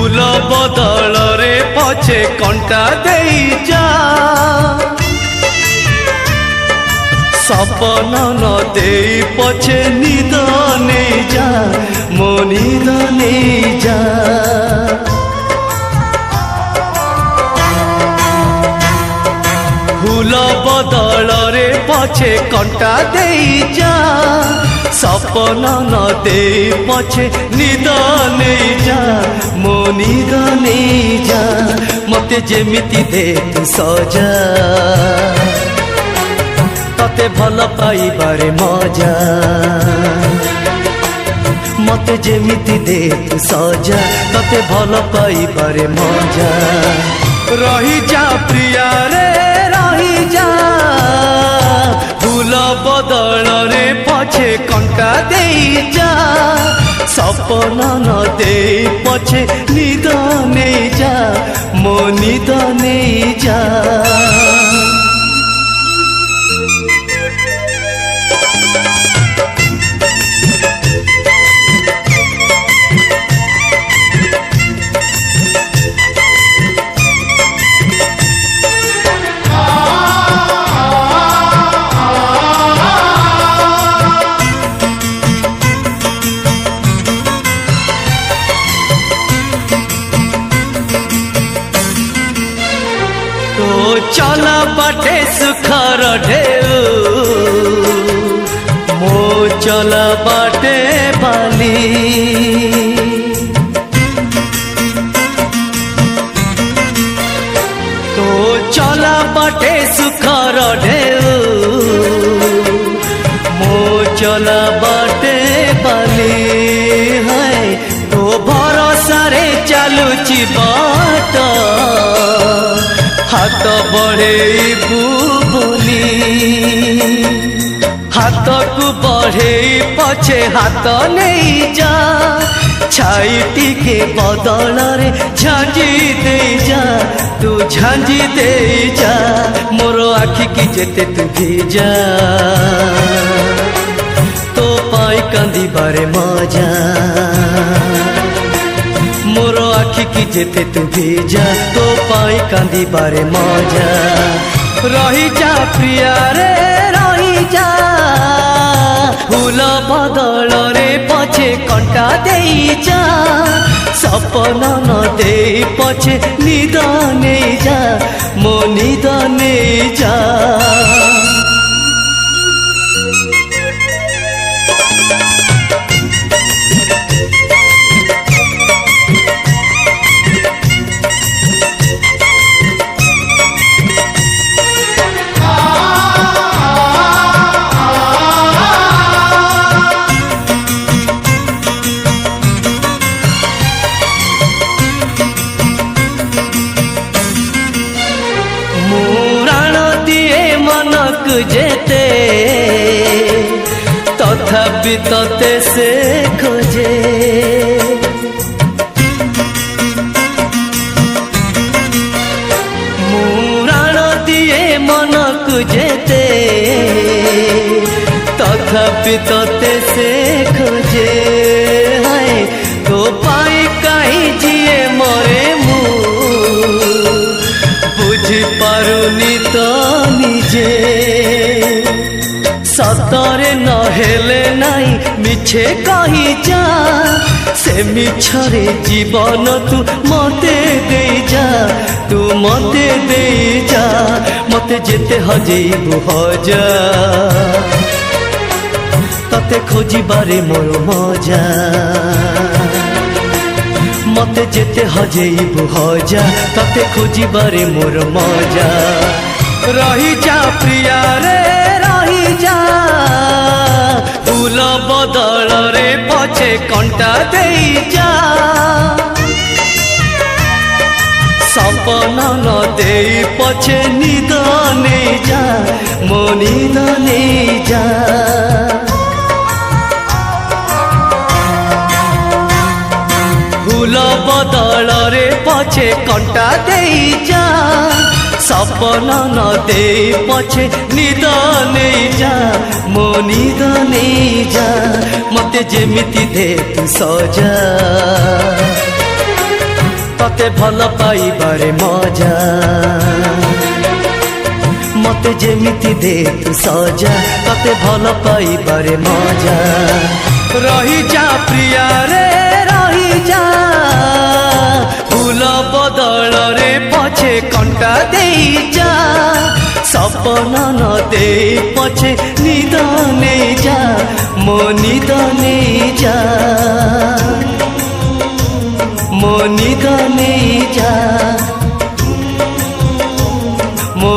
फूल बदल रे पछे कंटा देई जा सपन न देई पछे निद नहीं जा मो निद नहीं जा फूल बदल रे पछे कंटा देई जा सपन न दे पछे निद नहीं जा मो निद नहीं जा मते जेमिति दे तू सजा तते भल पाइबारे मजा मते जेमिति दे तू सजा तते भल पाइबारे मजा रही जा प्रिया रे रही जा फूल बदल रे पछे कंटा देई जा सपन न दे पछे निद नहीं जा मो निद नहीं जा चला बाटे सुखर ढेउ मो चला बाटे बाली तो चला बाटे सुखर ढेउ मो चला बाटे बाली है तो भरोसा रे चलुची बाट हाथ बढ़े बोली हाथ को बढ़े पछे हाथ नहीं जा छाई टिके बदल रे झांझी दे जा तू झांझी दे जा मोर आखि की जेते तू भेजा तो पाई कांदी बारे मजा मोर आखि की जेते तू भेजा तो पाई कांदी बारे मजा रही जा प्रिया रे रही जा फूल बदल रे पछे कंटा देई जा सपन न दे पछे निद नहीं जा मो निद नहीं जा जेते तथापि तते से खोजे मुराण दिए मन को जेते तथापि तते से खोजे है तो पाई कहीं जिए मरे मु बुझी पारुनी तो निजे सतरे न हेले नाई मिछे कही जा से मिछरे जीवन तू मते दे जा तू मते दे जा मते जेते हजेबु हजा तते खोजी बारे मोर मजा मते जेते हजेबु हजा तते खोजी बारे मोर मजा रही जा प्रिया रे रही जा फूल बदल रे पछे कंटा देई जा सपन न देई पछे निद नहीं जा मो निद नहीं जा फूल बदल रे पछे कंटा देई जा सपन न दे पछे निद नहीं जा मो निद नहीं जा मते जेमिति दे तू सजा तते भल पाइबारे मजा मते जेमिति दे तू सजा तते भल पाइबारे मजा रही जा प्रिया रे रही जा फूल बदल रे पछे कंटा दे जा सपना न दे पछे निद नहीं जा मो निद नहीं जा मो निद नहीं जा मो